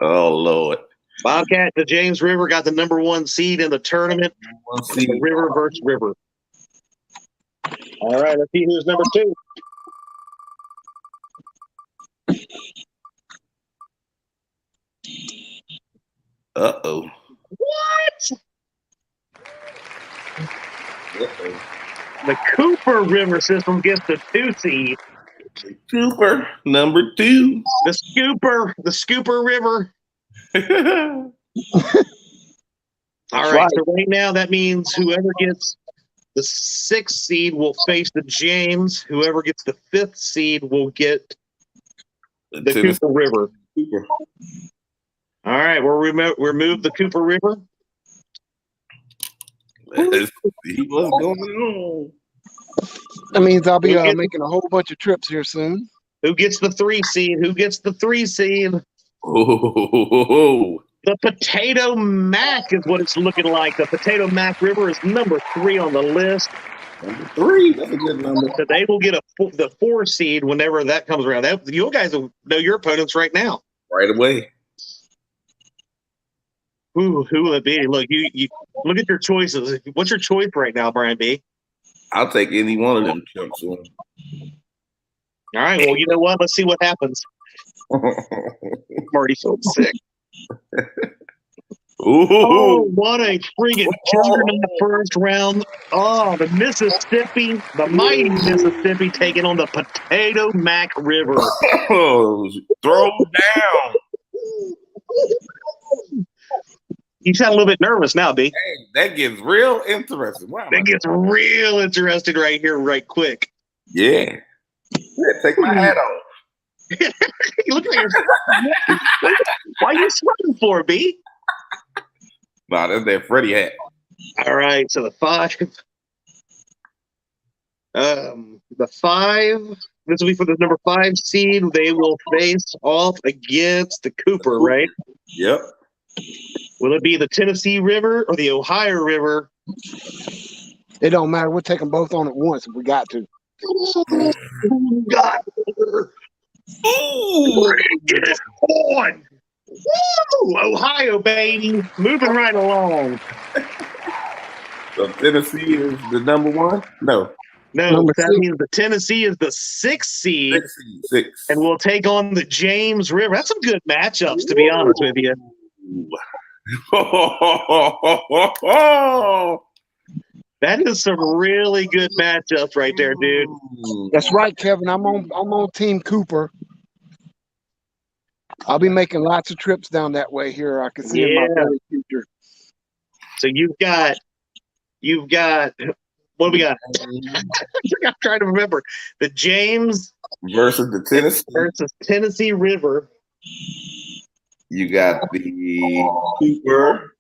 Oh Lord. Bobcat, the James River got the #1 seed in the tournament. One It's seed. the River versus River. All right, let's see who's #2. Uh-oh. What? Uh-oh. The Cooper River system gets the 2 seed. Cooper, #2. The Scooper River. All That's right, right. so right now that means whoever gets the 6th seed will face the James. Whoever gets the 5th seed will get the Tennessee Cooper River. Cooper. All right, we'll remove the Cooper River. Let's see what's going on. That means I'll be Who gets- making a whole bunch of trips here soon. Who gets the 3 seed? Who gets the 3 seed? Oh, The Potato Mac is what it's looking like. The Potato Mac River is #3 on the list. #3. That's a good number. So they will get the 4 seed whenever that comes around. You guys will know your opponents right now. Right away. Ooh, who will it be? Look, you look at your choices. What's your choice right now, Brian B? I'll take any one of them chunks on. All right, well, you know what? Let's see what happens. I'm already feeling sick. Ooh. Oh, what a freaking juggernaut first round. Oh, the mighty Mississippi taking on the Potato Mac River. Throw down. You sound a little bit nervous now, B. Dang, that gets real interesting. Wow. That gets real interesting right here, right quick. Yeah. Take my hat off. Look at your. Why are you sweating for, B? Nah, that's that Freddie hat. All right, so the 5. The 5. This will be for the #5 seed. They will face off against the Cooper, right? Yep. Will it be the Tennessee River or the Ohio River? It don't matter. We'll take them both on at once if we got to. God. Ooh. Get it on. Woo! Ohio, baby. Moving right along. So Tennessee is the #1? No. No, Number that 6. means the Tennessee is the 6th seed, 6. and we'll take on the James River. That's some good matchups, to be honest with you. That is some really good matchups right there, dude. That's right, Kevin. I'm on Team Cooper. I'll be making lots of trips down that way here. I can see in my Yeah. very future. So you've got what do we got? I'm trying to remember. The James Versus the Tennessee. versus Tennessee River. You got the Cooper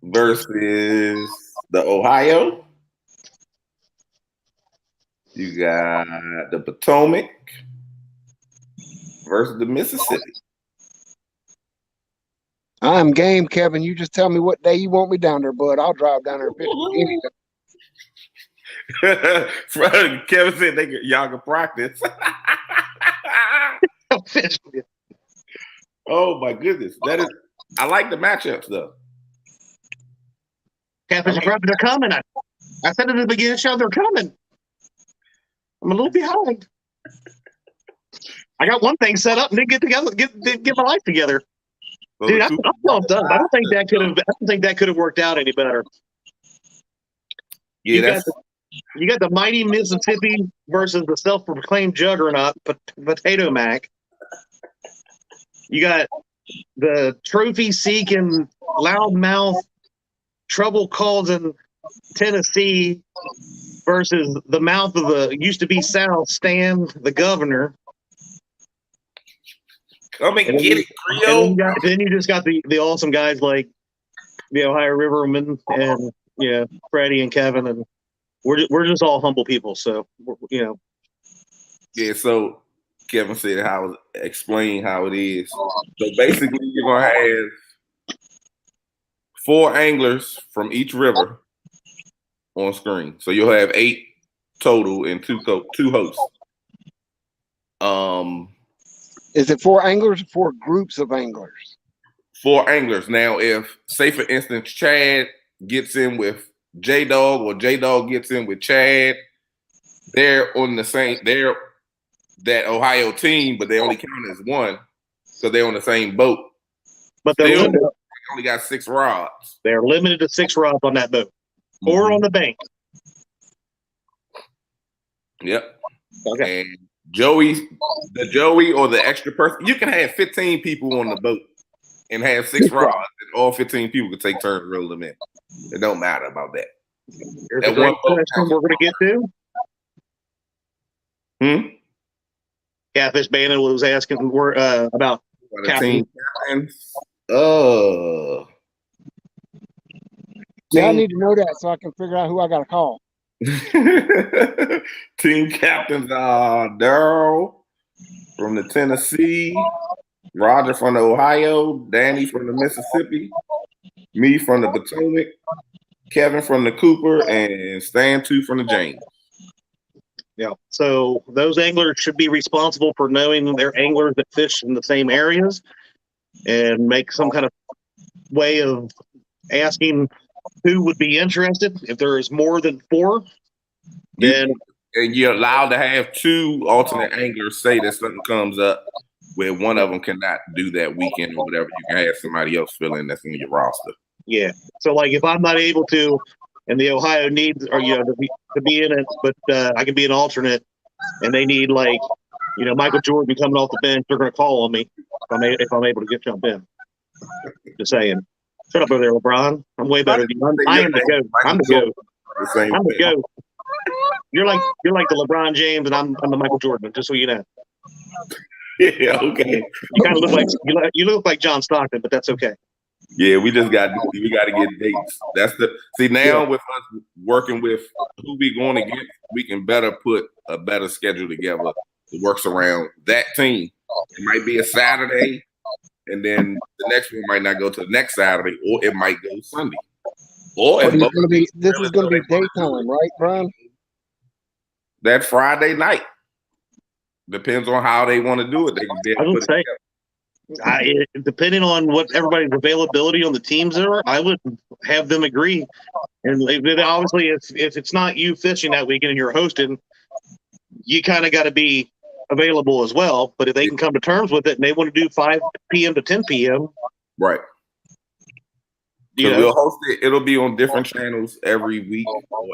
versus the Ohio. You got the Potomac versus the Mississippi. I'm game, Kevin. You just tell me what day you want me down there, bud. I'll drive down there and fish anyway. Kevin said y'all can practice. Oh my goodness. I like the matchups though. Catfish and Brothers are coming. I said at the beginning of the show they're coming. I'm a little behind. I got one thing set up and didn't get my life together. So Dude, the I'm Cooper- well done. I don't think that could have worked out any better. yeah, You got the mighty Mississippi versus the self-proclaimed juggernaut, Potato Mac. You got the trophy-seeking, loudmouth, trouble-causing Tennessee versus the mouth of the used-to-be South, Stan, the governor. come and And get it, And Creole. then you just got the awesome guys like the Ohio Rivermen and Freddie and Kevin, and we're just all humble people. So Yeah, so Kevin said explain how it is. So basically you're gonna have 4 anglers from each river on screen. So you'll have 8 total and two hosts. Is it for anglers or for groups of anglers? 4 anglers. Now, if, say for instance, Chad gets in with J Dog or J Dog gets in with Chad, they're on the same, they're that Ohio team, but they only count as one because they're on the same boat. But Still, they only got 6 rods. they're limited to 6 rods on that boat or on the bank. Yep. Okay. And Joey or the extra person, you can have 15 people on the boat and have 6 rods, and all 15 people can take turns rolling them in. It don't matter about that. Here's a great question we're going to get to. Catfish Bannon was asking about team captains. Yeah, I need to know that so I can figure out who I got to call. Team captains are Daryl from the Tennessee, Roger from the Ohio, Danny from the Mississippi, me from the Potomac, Kevin from the Cooper, and Stan 2 from the James. Yeah. So those anglers should be responsible for knowing their anglers that fish in the same areas and make some kind of way of asking who would be interested. If there is more than 4, then and you're allowed to have 2 alternate anglers say that something comes up where one of them cannot do that weekend or whatever. You can have somebody else fill in that's in your roster. Yeah. So like if I'm not able to, and the Ohio needs, or to be in it, but I can be an alternate, and they need Michael Jordan coming off the bench, they're going to call on me if I'm able to jump in. Just saying. Shut up over there, LeBron. I'm way better than you. I am the GOAT. I'm the GOAT. I'm the GOAT. You're like the LeBron James, and I'm the Michael Jordan. Just so you know. Yeah. Okay. You kind of look like John Stockton, but that's okay. Yeah, we got to get dates. That's with us working with who we going to get, we can better put a better schedule together that works around that team. It might be a Saturday, and then the next one might not go to the next Saturday, or it might go Sunday. Or this is going to be daytime, right, Brian? That Friday night. Depends on how they want to do it. They can be able to put it together. Depending on what everybody's availability on the teams are, I would have them agree. And obviously, if it's not you fishing that weekend and you're hosting, you kind of got to be available as well. But if they can come to terms with it and they want to do 5 p.m. to 10 p.m., right? We'll host it. It'll be on different channels every week, or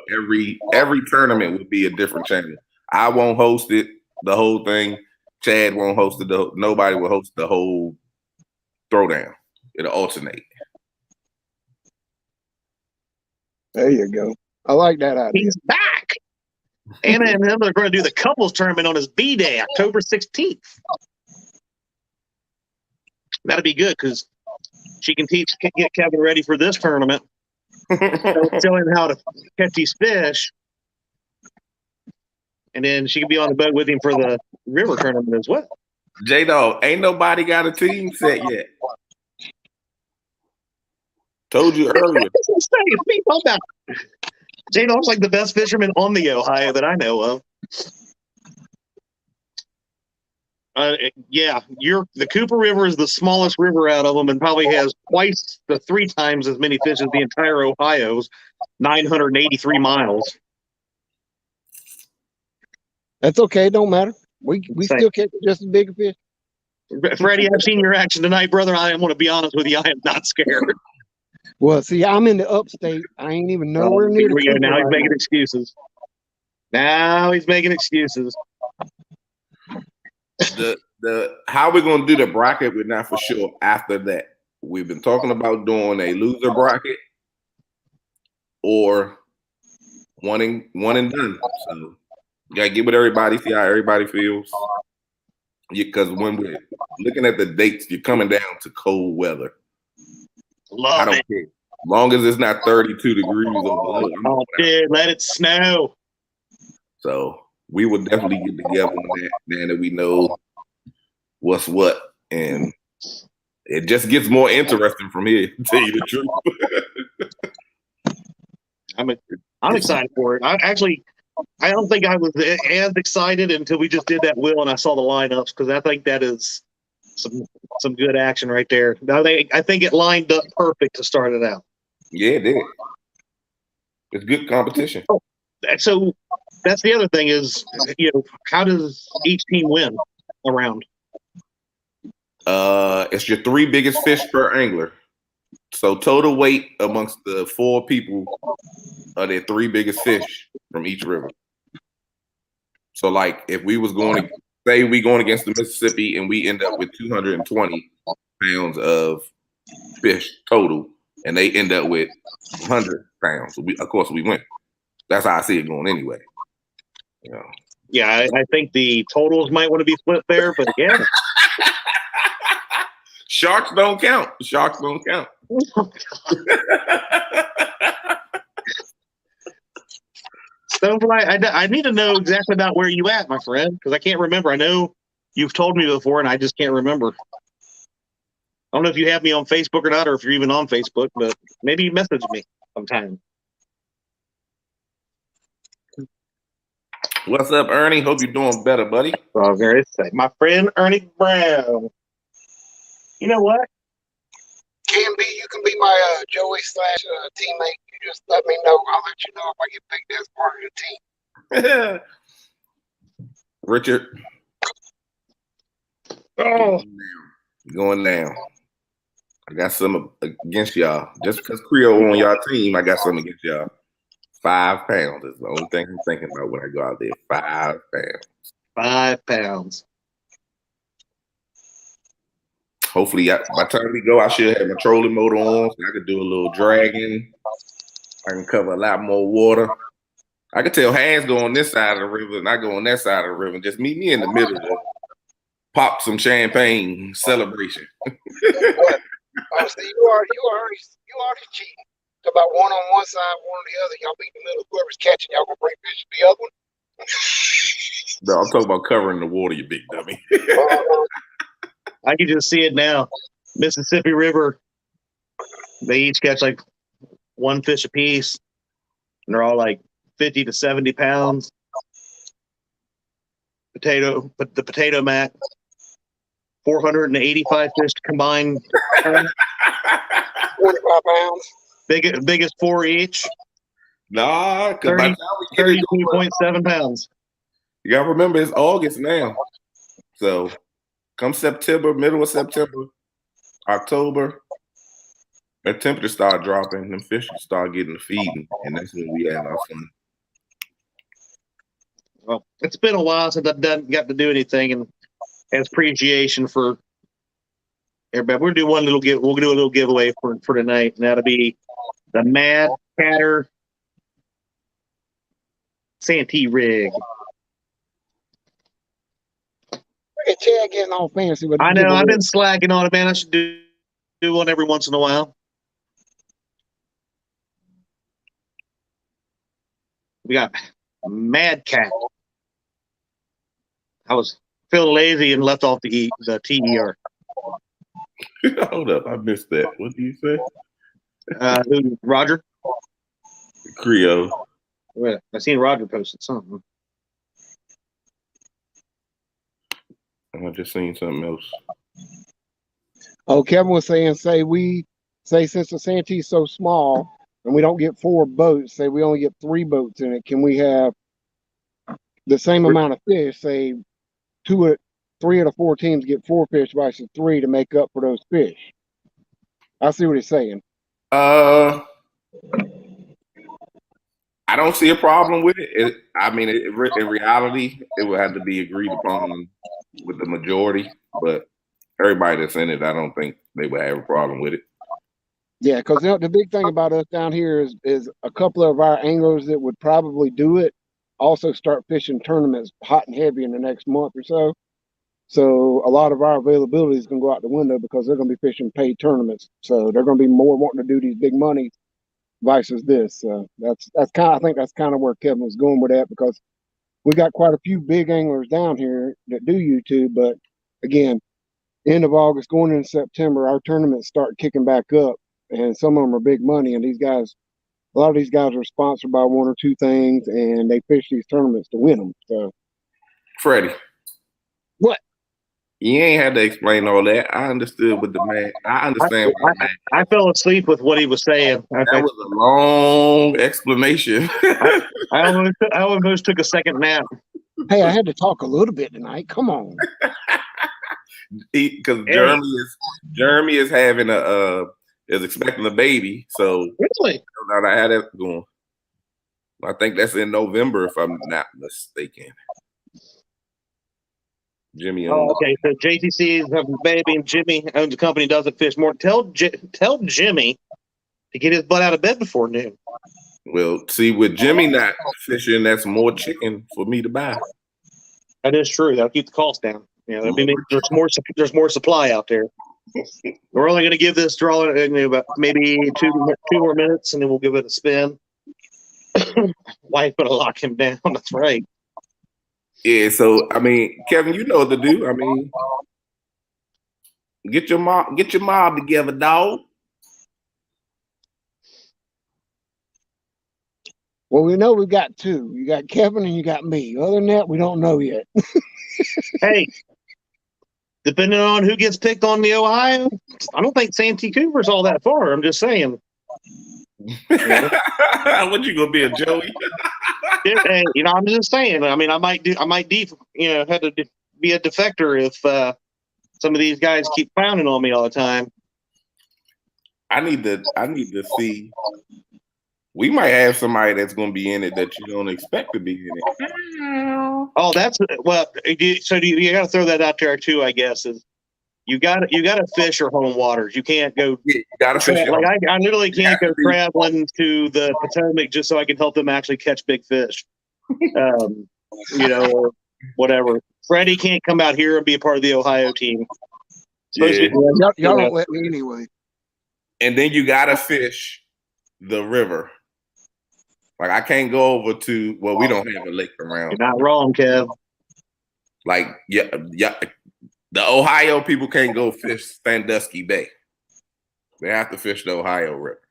every tournament will be a different channel. I won't host it, the whole thing. Chad won't host it. Nobody will host the whole throwdown. It'll alternate. There you go. I like that idea. He's back. Anna and him are going to do the couples tournament on his B-Day, October 16th. That'll be good because she can get Kevin ready for this tournament. Tell him how to catch these fish. And then she can be on the boat with him for the river tournament as well. J-Dog, ain't nobody got a team set yet. Told you earlier. J-Dog's like the best fisherman on the Ohio that I know of. The Cooper River is the smallest river out of them and probably has twice to 3 times as many fish as the entire Ohio's 983 miles. That's okay. Don't matter. We still catch just as big a fish. Freddie, I've seen your action tonight, brother. I want to be honest with you. I am not scared. Well, see, I'm in the upstate. I ain't even nowhere near the Cooper. Now he's making excuses. The how we're gonna do the bracket, we're not for sure. After that, we've been talking about doing a loser bracket or one and done. So you gotta get with everybody, see how everybody feels. Because when we're looking at the dates, you're coming down to cold weather. I don't care. As long as it's not 32 degrees or below. Oh, dude, let it snow. So we will definitely get together on that, now that we know what's what. And it just gets more interesting from here, to tell you the truth. I'm excited for it. I don't think I was as excited until we just did that wheel and I saw the lineups, because I think that is some good action right there. Now I think it lined up perfect to start it out. Yeah, it did. It's good competition. So that's the other thing is, how does each team win a round? It's your 3 biggest fish per angler. So total weight amongst the 4 people are their 3 biggest fish from each river. So like if we was going to say we going against the Mississippi and we end up with 220 pounds of fish total, and they end up with 100 pounds, of course we win. That's how I see it going anyway. Yeah, I think the totals might want to be split there, but again, sharks don't count. Sharks don't count. Stonefly, I need to know exactly about where you at, my friend, because I can't remember. I know you've told me before, and I just can't remember. I don't know if you have me on Facebook or not, or if you're even on Facebook, but maybe you message me sometime. What's up, Ernie? Hope you're doing better, buddy. Oh, very sick. My friend Ernie Brown. You know what? Can be, you can be my Joey / teammate. You just let me know. I'll let you know if I get picked as part of the team. Richard. Oh, going down. I got some against y'all. Just because Creole on y'all team, I got something against y'all. 5 pounds is the only thing I'm thinking about when I go out there. 5 pounds. 5 pounds. Hopefully, by the time we go, I should have my trolling motor on, so I could do a little dragging. I can cover a lot more water. I could tell Hans go on this side of the river and I go on that side of the river. Just meet me in the middle to pop some champagne celebration. Oh, so you already cheating. About one on one side, one on the other. Y'all meet in the middle. Whoever's catching, y'all gonna bring fish to the other one. No, I'm talking about covering the water, you big dummy. I can just see it now. Mississippi River. They each catch like 1 fish apiece, and they're all like 50 to 70 pounds. But the potato mac, 485 fish combined. 45 pounds. Biggest 4 each. Nah, because by the time we get 32.7 pounds. You gotta remember it's August now. So come September, middle of September, October, that temperature start dropping, them fish start getting the feeding, and that's when we have our fun. Well, it's been a while since I've got to do anything, and as appreciation for everybody, we'll do a little giveaway for tonight, and that'll be the Mad Catter Santee rig. Look at Chad getting all fancy with. I know I've been slacking on it, man. I should do one every once in a while. We got Mad Cat. I was feeling lazy and left off the TER. Hold up, I missed that. What do you say? Roger? Creole. Well, I seen Roger posted something. I just seen something else. Oh, Kevin was saying, since the Santee's so small and we don't get 4 boats, say we only get 3 boats in it, can we have the same amount of fish? Say 3 of the 4 teams get 4 fish versus 3 to make up for those fish. I see what he's saying. I don't see a problem with it. In reality, it would have to be agreed upon with the majority, but everybody that's in it, I don't think they would have a problem with it. Yeah, because the big thing about us down here is a couple of our anglers that would probably do it also start fishing tournaments hot and heavy in the next month or so. So a lot of our availability is going to go out the window because they're going to be fishing paid tournaments. So they're going to be more wanting to do these big money versus this. I think that's kind of where Kevin was going with that, because we got quite a few big anglers down here that do YouTube. But again, end of August, going into September, our tournaments start kicking back up, and some of them are big money. And a lot of these guys are sponsored by 1 or 2 things, and they fish these tournaments to win them. So, Freddie. What? You ain't had to explain all that. I understood what the man. I understand what the man. I fell asleep with what he was saying. That was a long explanation. I almost took a second nap. Hey, I had to talk a little bit tonight. Come on. Because Hey. Jeremy is having is expecting a baby. So Really? I don't know how that's going. I think that's in November, if I'm not mistaken. Jimmy owns. Oh, okay. So JTC is having a baby, and Jimmy owns a company, doesn't fish more. Tell Jimmy to get his butt out of bed before noon. Well, see, with Jimmy not fishing, that's more chicken for me to buy. That is true. That'll keep the cost down. You know, I mean, there's more supply out there. We're only going to give this draw about maybe two more minutes, and then we'll give it a spin. Wife going to lock him down. That's right. Yeah. So I mean, Kevin, you know what to do. I mean, get your mob together, dog. Well, we know we got two. You got Kevin and you got me. Other than that, we don't know yet. Hey, depending on who gets picked on the Ohio, I don't think Santee Cooper's all that far. I'm just saying. What, you gonna be a Joey? Hey, you know, I'm just saying. I mean, I might have to be a defector if some of these guys keep pounding on me all the time. I need to see. We might have somebody that's going to be in it that you don't expect to be in it. Oh, that's well. So you got to throw that out there too. I guess is you got to fish your home waters. You can't go. Yeah, you got to fish. Like I literally can't go traveling to the Potomac just so I can help them actually catch big fish. You know, or whatever. Freddie can't come out here and be a part of the Ohio team. Yeah. Y'all don't let me anyway. And then you got to fish the river. Like I can't go over to. Well, we don't have a lake around. You're not wrong, Kev. Like yeah. The Ohio people can't go fish Sandusky Bay. They have to fish the Ohio River.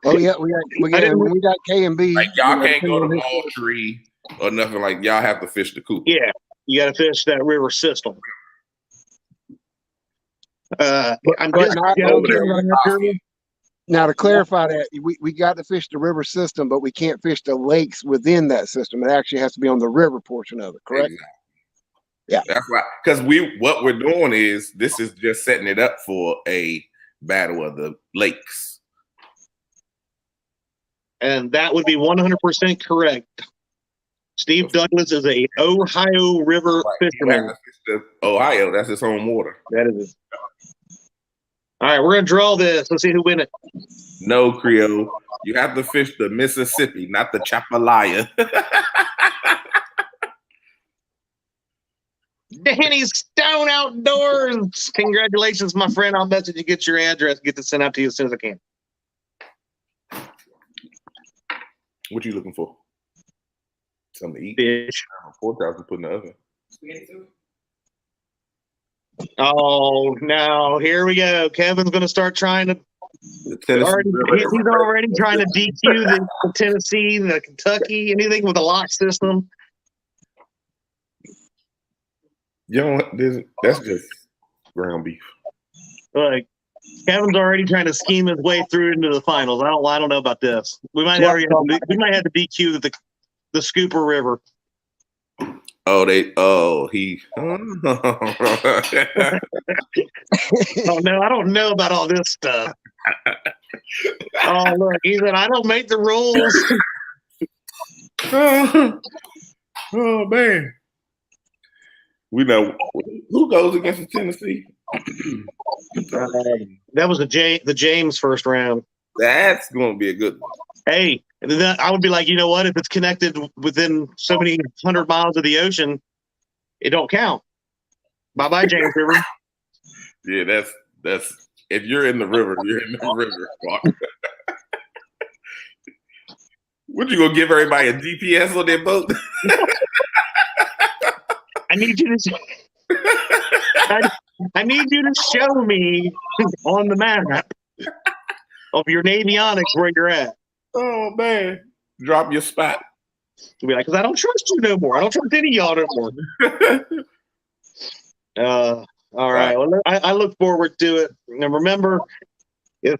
Oh yeah, we got K and B. Like y'all can't go to Moultrie or nothing. Like y'all have to fish the Cooper. Yeah, you got to fish that river system. I'm just now to clarify that we got to fish the river system, but we can't fish the lakes within that system. It actually has to be on the river portion of it, correct? Exactly. Yeah, that's right. Because what we're doing is this is just setting it up for a battle of the lakes, and that would be 100% correct. Steve Douglas is a Ohio River fisherman. Ohio, that's his home water. That is it. All right, we're gonna draw this. Let's see who wins it. No, Creole. You have to fish the Mississippi, not the Chapalaya. Danny Stone Outdoors. Congratulations, my friend. I'll message you, get your address, get this sent out to you as soon as I can. What you looking for? Something to eat? Fish. 4,000 put in the oven. Oh, no. Here we go. Kevin's going to start trying to. He's already trying to DQ the Tennessee, the Kentucky, anything with a lock system. That's just ground beef. Like Kevin's already trying to scheme his way through into the finals. I don't know about this. We might have to DQ the Scooper River. Oh, he. Oh no, I don't know about all this stuff. Oh look, he said I don't make the rules. Oh man. We know who goes against Tennessee. That was the James first round. That's going to be a good one. Hey, then I would be like, you know what? If it's connected within so many 100 miles of the ocean, it don't count. Bye, James River. Yeah, that's if you're in the river, you're in the river. What, you gonna give everybody a GPS on their boat? I need you to. I need you to show me on the map of your Navionics where you're at. Oh man, drop your spot. To be like, because I don't trust you no more. I don't trust any of y'all no more. All right. Well, I look forward to it. Now, remember, if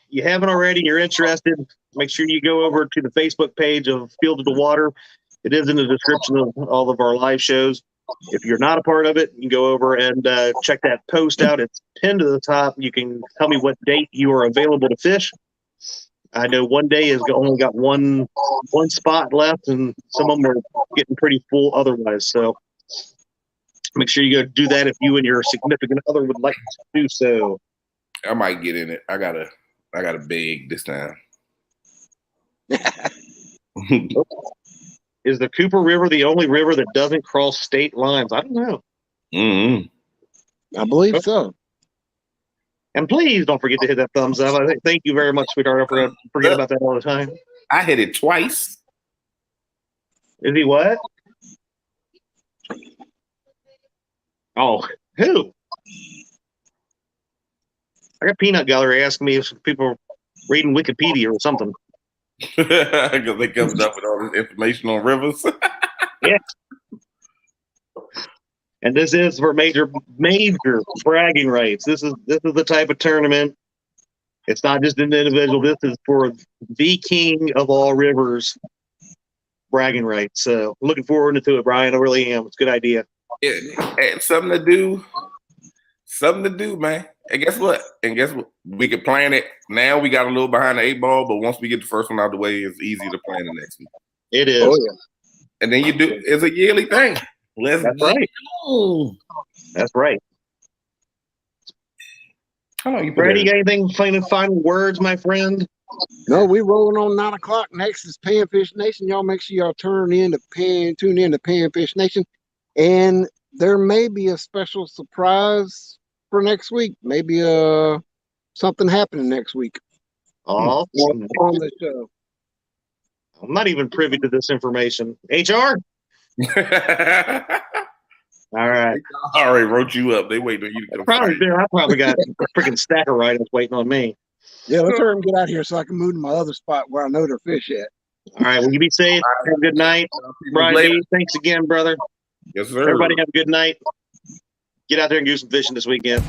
you haven't already, you're interested, make sure you go over to the Facebook page of Field to the Water. It is in the description of all of our live shows. If you're not a part of it, you can go over and check that post out. It's pinned to the top. You can tell me what date you are available to fish. I know one day has only got one spot left, and some of them are getting pretty full otherwise. So make sure you go do that if you and your significant other would like to do so. I might get in it. I gotta beg this time. Is the Cooper River the only river that doesn't cross state lines? I don't know. Mm-hmm. I believe so. And please don't forget to hit that thumbs up. Thank you very much, sweetheart. I forget about that all the time. I hit it twice. Is he what? Oh, who? I got Peanut Gallery asking me if people are reading Wikipedia or something. Because they comes up with all this information on rivers. Yeah. And this is for major bragging rights. This is the type of tournament. It's not just an individual. This is for the king of all rivers bragging rights. So looking forward to it, Brian. I really am. It's a good idea. It's something to do. Something to do, man. And guess what? We could plan it. Now we got a little behind the 8 ball, but once we get the first one out of the way, it's easy to plan the next one. It is. Oh, yeah. And then it's a yearly thing. That's right. That's right. How long you Brady, anything final words, my friend? No, we rolling on 9 o'clock. Next is Panfish Nation. Y'all make sure y'all tune in to Panfish Nation. And there may be a special surprise for next week. Maybe something happening next week. Oh, on the show. I'm not even privy to this information. HR? All right. I already wrote you up. They wait on you to come. I probably got a freaking stack of writings waiting on me. Yeah, let's hurry and get out of here so I can move to my other spot where I know their fish at. All right. Well, you be safe. Have a good night. Brian B, thanks again, brother. Yes, sir. Everybody have a good night. Get out there and do some fishing this weekend.